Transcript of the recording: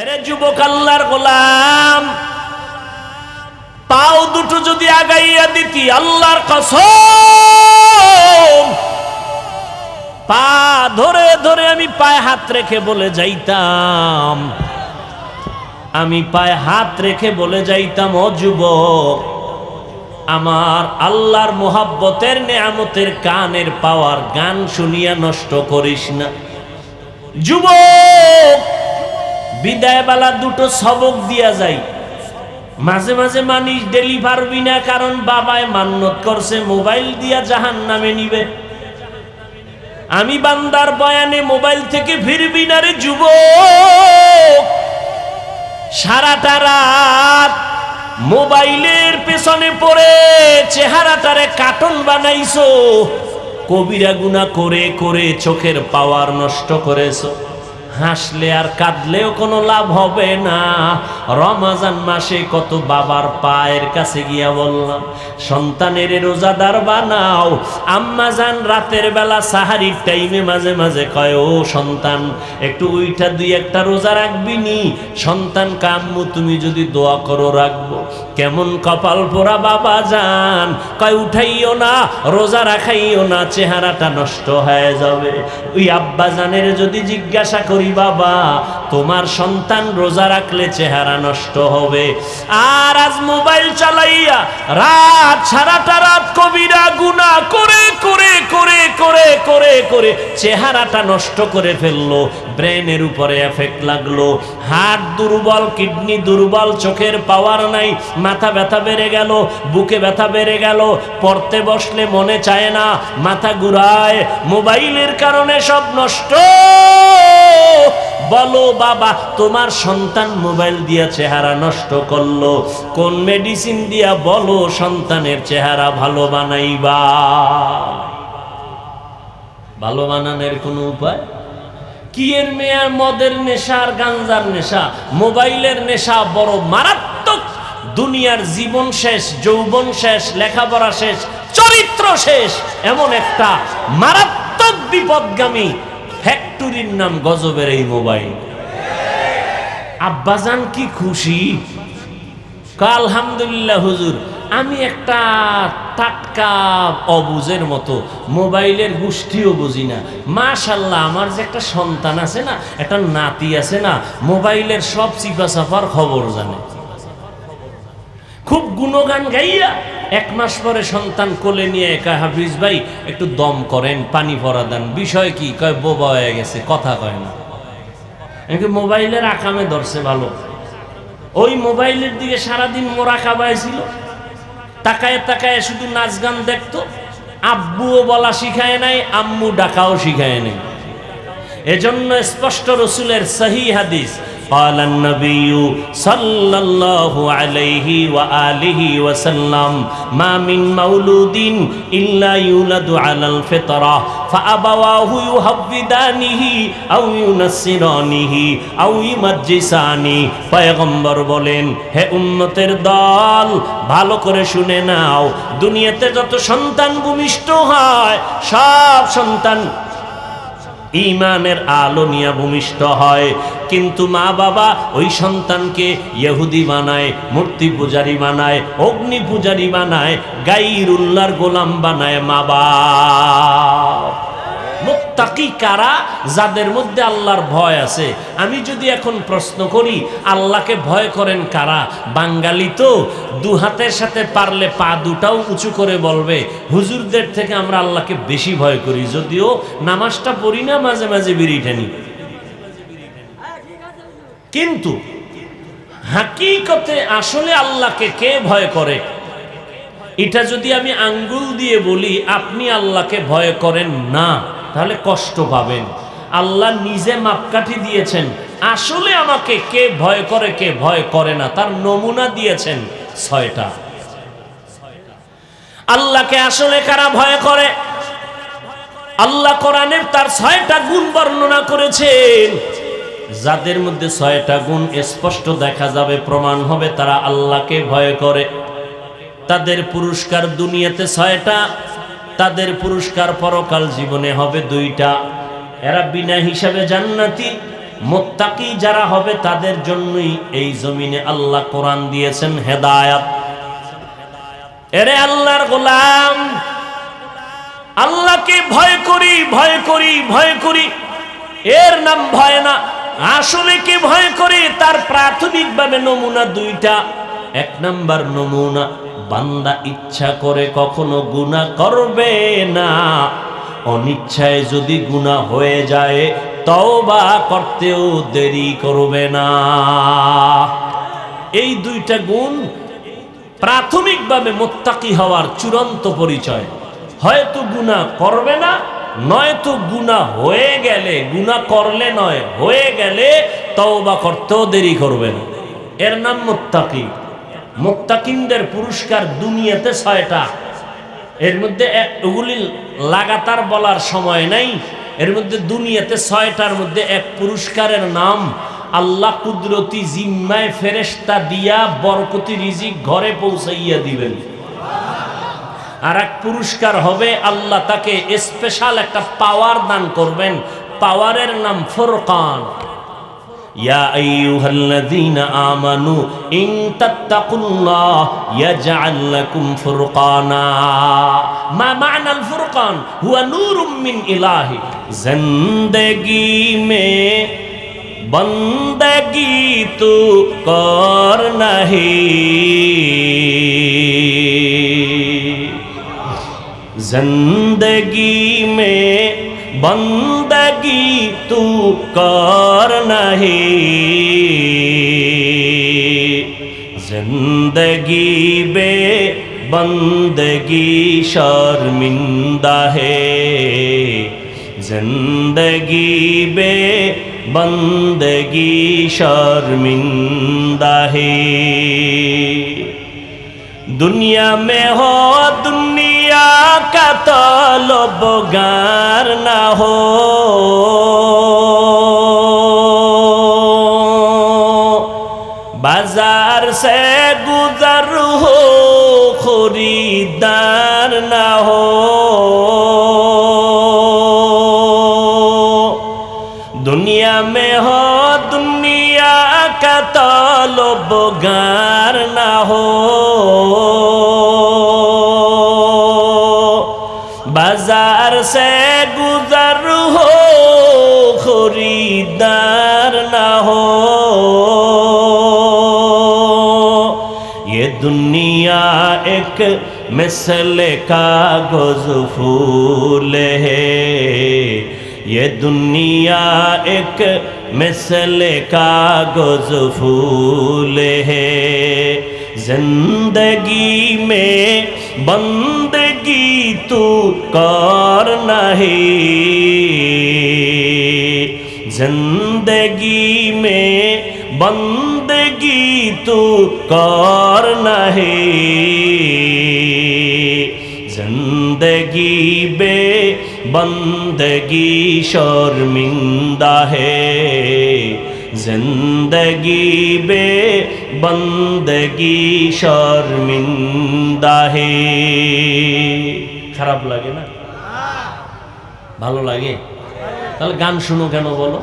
এরে যুবক আল্লাহর গোলাম, পাও দুটো যদি আগাইয়া দিতি, আল্লাহর কসম পা ধরে ধরে আমি পায়ে হাত রেখে বলে যাইতাম, আমি পায়ে হাত রেখে বলে যাইতাম, ও যুবক, আমার আল্লাহর মোহাব্বতের নেয়ামতের কানের পাওয়ার গান শুনিয়া নষ্ট করিস না। যুবক, বিদায় বেলা দুটো সবক দিয়া যাই। মাঝে মাঝে মানিস ডেলি পারবি না, কারণ বাবায় মান্নত করছে মোবাইল দিয়া জাহান্নামে নিবে। আমি বান্দার বয়ানে মোবাইল থেকে ফিরবি না রে যুবক। সারাটা রাত মোবাইলের পেছনে পড়ে চেহারাটারে কার্টুন বানাইছো, কবিরা গুনাহ করে করে চোখের পাওয়ার নষ্ট করেছো। হাসলে আর কাঁদলেও কোনো লাভ হবে না। রমজান মাসে কত বাবার পায়ের কাছে গিয়া বললাম, সন্তানের রোজাদার বানাও। আম্মা জান রাতের বেলা সাহারির টাইমে মাঝে মাঝে কয়, ও সন্তান, একটু উইঠা দুই একটা রোজা রাখবি নি? সন্তান কাম্মু, তুমি যদি দোয়া করো রাখবো। কেমন কপাল পোড়া বাবা জান, কয় উঠাইও না, রোজা রাখাইও না, চেহারাটা নষ্ট হয়ে যাবে। ওই আব্বা জানের যদি জিজ্ঞাসা করি, বাবা তোমার সন্তান রোজা রাখলে চেহারা নষ্ট হবে, আর আজ মোবাইল চালাইয়া রাত সারাটা রাত কবিরা গুনাহ করে করে করে করে করে করে চেহারাটা নষ্ট করে ফেললো, ব্রেনের উপরে এফেক্ট লাগলো, হার্ট দুর্বল, কিডনি দুর্বল, চোখের পাওয়ার নাই, মাথা ব্যথা বেড়ে গেল, বুকে ব্যথা বেড়ে গেল, পড়তে বসলে মনে চায় না, মাথা ঘুরায়, মোবাইলের কারণে সব নষ্ট। বলো বাবা, তোমার সন্তান মোবাইল দিয়া চেহারা নষ্ট করলো, কোন মেডিসিন দিয়া বলো সন্তানের চেহারা ভালো বানাইবা? ভালো বানানোর কোনো উপায় কি? এর মেয়া মদের নেশা আর গাঞ্জার নেশা, মোবাইলের নেশা বড় মারাত্মক। দুনিয়ার জীবন শেষ, যৌবন শেষ, লেখাপড়া শেষ, চরিত্র শেষ, এমন একটা মারাত্মক বিপদগামী ফ্যাক্টরির নাম গজবের এই মোবাইল। আব্বাজান কি খুশি, আলহামদুলিল্লাহ হুজুর, আমি একটা টাটকা অবুজের মতো মোবাইলের গোষ্ঠীও বুঝি না। মাশাল্লাহ, আমার যে একটা সন্তান আছে না, একটা নাতি আছে না, মোবাইলের সব চিপা চাপার খবর জানে। খুব গুণগান গাইয়া এক মাস পরে সন্তান কোলে নিয়ে কয়, হাফিজ ভাই একটু দম করেন, পানি পরা দেন। বিষয় কি? কয় বোবা হয়ে গেছে, কথা কয় না। মোবাইলের আকামে ধরছে ভালো। ওই মোবাইলের দিকে সারাদিন মোরাকাবায় ছিল, তাকায় তাকায় শুধু নাচ গান দেখতো। আব্বুও বলা শিখায় নাই, আম্মু ডাকাও শিখায় নাই। এজন্য স্পষ্ট রসুলের সহি হাদিস, قال النبي صلى الله عليه وآله وسلم ما من مولود إلا يولد على الفطرة فأبواه يهودانه أو ينصرانه أو يمجسانه। পয়গম্বর বলেন, হে উম্মতের দল, ভালো করে শুনে নাও, দুনিয়াতে যত সন্তান ভূমিষ্ঠ হয়, সব সন্তান ঈমানের আলো নিয়ে ভূমিষ্ঠ হয়, কিন্তু মা বাবা ওই সন্তানকে ইহুদি বানায়, মূর্তি পূজারী বানায়, অগ্নি পূজারী বানায়, গায়রুল্লাহর গোলাম বানায় মা বাবা। মুত্তাকি কারা? যাদের মধ্যে আল্লাহর ভয় আছে। আমি যদি এখন প্রশ্ন করি, আল্লাহকে ভয় করেন কারা? বাঙালি তো দু হাতের সাথে পারলে পা দুটাও উঁচু করে বলবে, হুজুরদের থেকে আমরা আল্লাহকে বেশি ভয় করি, যদিও নামাজটা পড়ি না, মাঝে মাঝে বিড়ি টানি। কিন্তু হাকিকতে আসলে আল্লাহকে কে ভয় করে, এটা যদি আমি আঙ্গুল দিয়ে বলি আপনি আল্লাহকে ভয় করেন না, তাহলে কষ্ট পাবেন। আল্লাহ নিজে মাপকাঠি দিয়েছেন, আসলে আমাকে কে ভয় করে কে ভয় করে না, তার নমুনা দিয়েছেন 6টা। আল্লাহকে আসলে কারা ভয় করে? আল্লাহ কোরআনে তার 6টা গুণ বর্ণনা করেছেন। যাদের মধ্যে 6টা গুণ স্পষ্ট দেখা যাবে, প্রমাণ হবে তারা আল্লাহকে ভয় করে, তাদের পুরস্কার দুনিয়াতে 6টা, তাদের পুরস্কার পরকাল জীবনে হবে 2টা। এরা বিনা হিসাবে জান্নাতি, মুত্তাকি যারা হবে তাদের জন্যই এই জমিনে আল্লাহ কোরআন দিয়েছেন হেদায়াত। এরে আল্লাহর গোলাম, আল্লাহকে ভয় করি ভয় করি ভয় করি, এর নাম ভয় না। আসলে কি ভয় করি তার প্রাথমিকভাবে নমুনা দুইটা। এক নাম্বার নমুনা, বান্দা ইচ্ছা করে কখনো গুনাহ করবে না, অনিচ্ছায় যদি গুনাহ হয়ে যায় তওবা করতেও দেরি করবে না। এই দুইটা গুণ প্রাথমিকভাবে মুত্তাকি হওয়ার চূড়ান্ত পরিচয়। হয়তো গুনাহ করবে না, নয়তো গুনাহ হয়ে গেলে, গুনাহ করলে নয় হয়ে গেলে তওবা করতেও দেরি করবে না। এর নাম মুত্তাকি। মুত্তাকিনদের পুরস্কার দুনিয়াতে 6টা। এর মধ্যে এগুলি লাগাতার বলার সময় নাই। এর মধ্যে দুনিয়াতে 6টার মধ্যে এক পুরস্কারের নাম আল্লাহ কুদরতি জিম্মায় ফেরেশতা দিয়া বরকতি রিজিক ঘরে পৌঁছাইয়া দিবেন। আর এক পুরস্কার হবে আল্লাহ তাকে স্পেশাল একটা পাওয়ার দান করবেন, পাওয়ারের নাম ফুরকান। ইয়া আইয়ুহাল্লাযীনা আমানু ইন তাত্তাকুল্লাহ ইয়াজআল লাকুম ফুরকানা। মা মা'নাল ফুরকান? হুয়া নূরুম মিন ইলাহি। জিন্দেগি মে বন্দগি তু কর নাহি, जिंदगी में बंदगी तू कर नहीं, जिंदगी बे बंदगी शर्मिंदा है, जिंदगी बे बंदगी शर्मिंदा है। दुनिया में हो दुनिया का तलबगार ना हो, बाजार से गुजर हो खरीदार ना हो, दुनिया में हो दुनिया का तलबगार ना हो, बाजार से गुजर हो खरीदार ना हो। ये दुनिया एक मिसल कागज फूल है, ये दुनिया एक मिसल कागज फूल है, जिंदगी में बंदगी तू कर नहीं, जिंदगी में बंदगी तू कर नहीं, जिंदगी बे बंदगी शर्मिंदा है, जिंदगी बे बंदगी शर्मिंदा है। খারাপ লাগে না? ভালো লাগে? তাহলে গান শুনো কেন বলো?